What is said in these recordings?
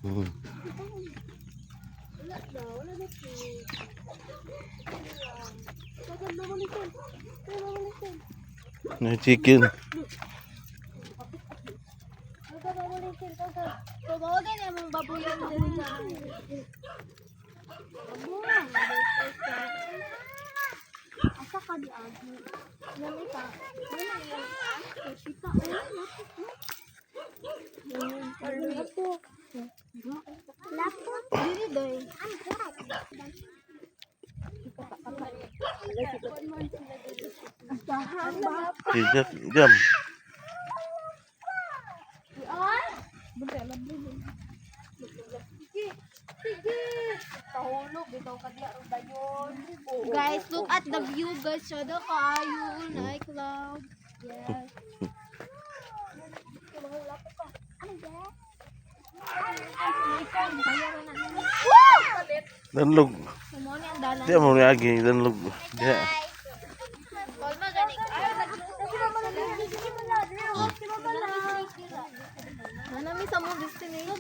Hmm. May chicken. Jam. Guys, look at the view, guys. Sada kayo, like cloud. Yes. Danlog. Sumoni ang dalan. Dia mau lagi danlog. Dia. Kolma gani. Mana mi sa mo destination?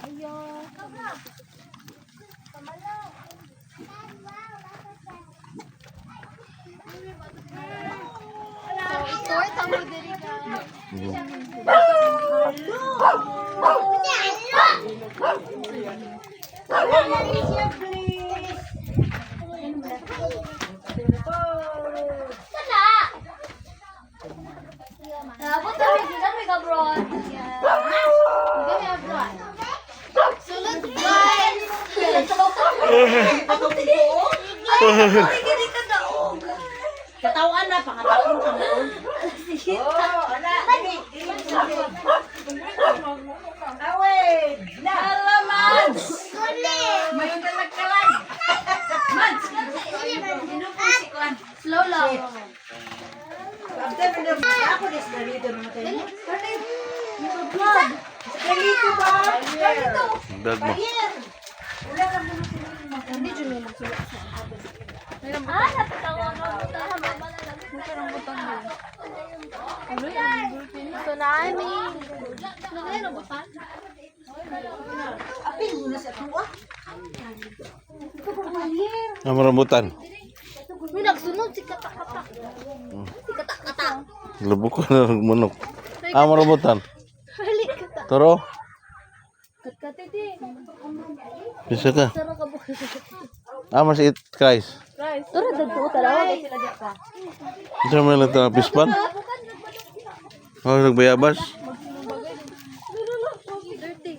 Ayo. So, ito ay tamo diri ka. Katawan na, pangatapon ka mo. Oh, ana. Away! Alaman! Mayroon ka nagkalan. Mans! Inupusiklan. Slow lang. Ako dis dalito naman tayo. Dalito ba? Dalito. Dag mo. Wala ka muna sila. Hindi dyan mo magsulat sa atin. So, naani. Rambutan? Apin muna sa tuwa. Ang rambutan. May nagsunod si kata-kata. Si kata-kata. Lubuk na manok. Ang rambutan. Halik kata. Toro. Kat-kata din. Bisa ka. Sarap ka bukas. Mas eat rice. Guys. Tara, dagpo talawa. Sila dyan ka. Isa may lang ito pispan. Oh, nagbayabas. Dirty.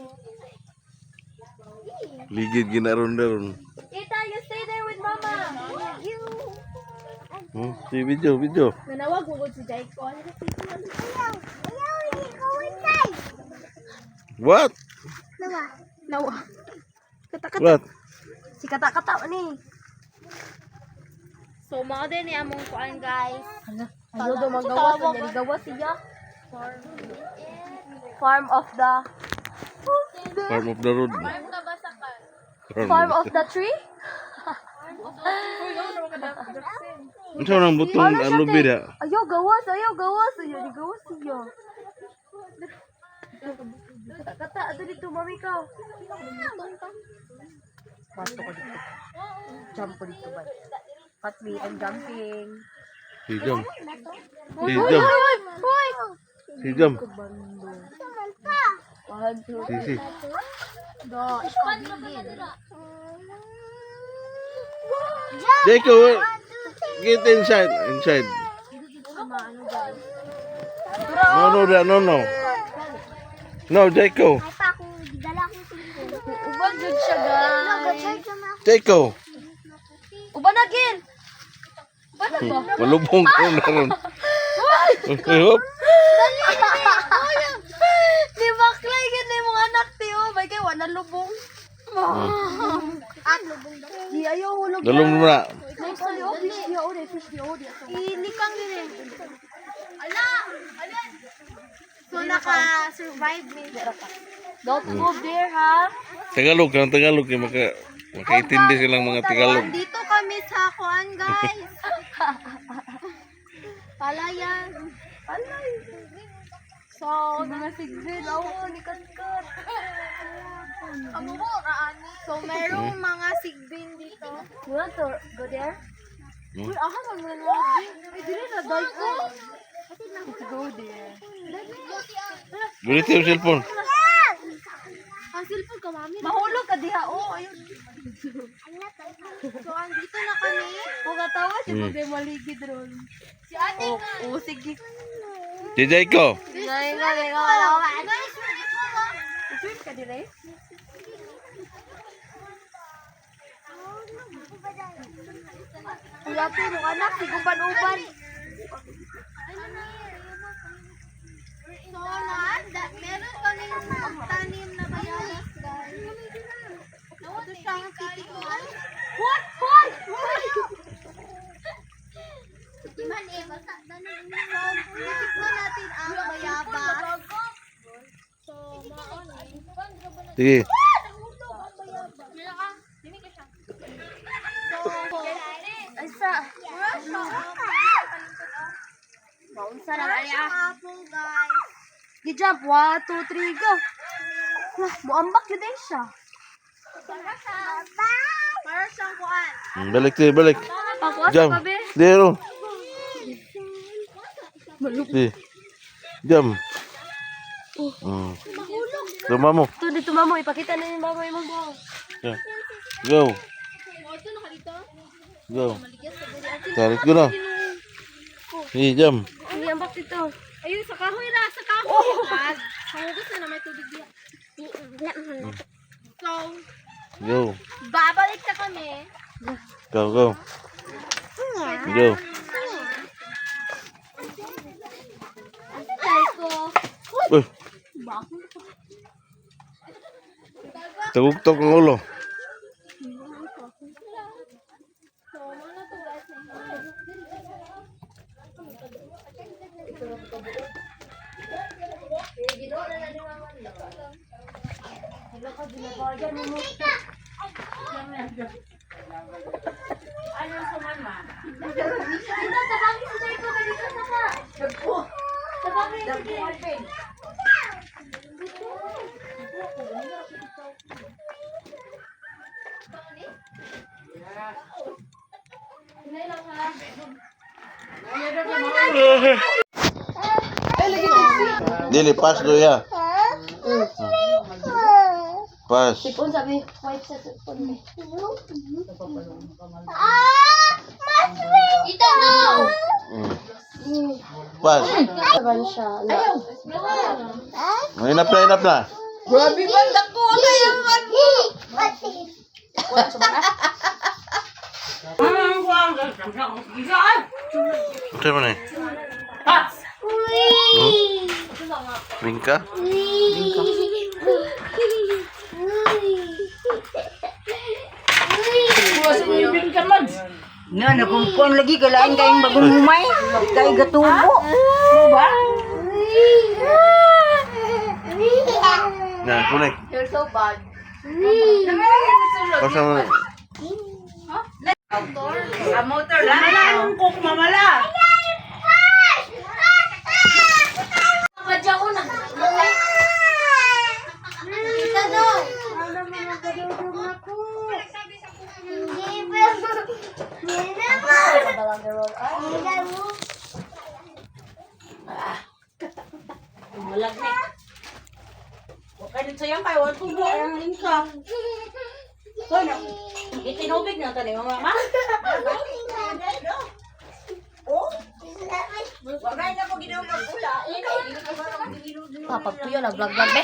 Ligid ginaron-daron. Kita, you stay there with mama. You. Si video. Nanawag mo si Jaiko. Ayaw, go inside. What? Nawa. Kata-kata. What? Si kata-kata ni. So, mga din ni among kuan, guys. Ano daw magawas? Ano gawas siya? Farm of the... Farm of the road. Farm of the tree? Ano nang butong alubi da? Ayaw, gawas. Ayaw, gawas siya. Kata-kata, ato dito, mami ka. Pasok ko dito. Jump ko dito ba? Pat me, I'm jumping. Hijam. Sisi. Jacob, get inside. No. No, Jacob. Uban jud siya, guys. Jacob. Uban na gin. Uban na ba? Malubong ko na ron. Hop. Di baklay gid ni mga anak ti oh, may kay wala lubong. At lubong daw. Di ayo hulog. Dalong mo na. Next time oh, fish di oh. Inikang din. Ala. So naka-survive mi. Don't move there ha. Tagalog yung makaintindi silang mga Tagalog. Dito kami sa kuan, guys. Palayan. Palay. So, mga sigbin. Oo, likat-kat. Ano mo, raani? So, merong mga sigbin dito. You want to go there? Uy, aha, naman mo. Ay, dili na, dahil ko. Let's go there. Gunit yung cellphone. Ang cellphone ka, mami. Mahulog ka diha. Oh, ayun. So, andito na kami. Huwag ka tawa. Si Bugay maligid ron. Si ate Oh, nga. oh, sige. Jijay ko. Ngayon nga, wala ka. Swim ka dire? Kuya po, yung anak, si Guban-uban. So, meron kami tanim na bayabas, guys. Ito siyang titikman. What? Man, basta titikman natin ang bayabas. So, maon eh. Sige. Ay, sa. Maunsa na kaya. Apple, guys. Gi-jump. 1, 2, 3, go. Muambak yun din siya. Para siyang kuan. Balik tayo, balik. Pakuha Jam. sa kabe. Dero. Di. Jam. Tuma mo. Ito, dito mamo. Ipakita na yung mamo yung mga. Yeah. Go. Go. Tarik ko na. Sige, jam. Hindi ambak dito. Ayun, sa kahoy na, sa kahoy. Hangugas na may tubig diya. So, Go. babalik na kami. Go, go. Go. Guys, ko. Uy. Tagugtok ang ulo. So, mga to guys. Dili, pas do ya. Pas. Sipon sabi. White sa sipon. Ito no! Pas. Saban siya. Hinap na. Grabe ba? Dako na yung Ito mo na eh. Bingka? Na, nakumpuan lagi, kalain kayong bagong humay. Kaya gatubo. Ba? Yan, kunik. You're so bad. Pasa mo na. A motor lang. Ang kok mamala. Madya ko na. Ito no! Malagnik. Okay, dito sa'yo kayo. Wala tubo ang lingka. So, itinubig na ito ni mama. Oh? Wagay na ko ginawag pula. Papagpuyo na vlog-vlog be.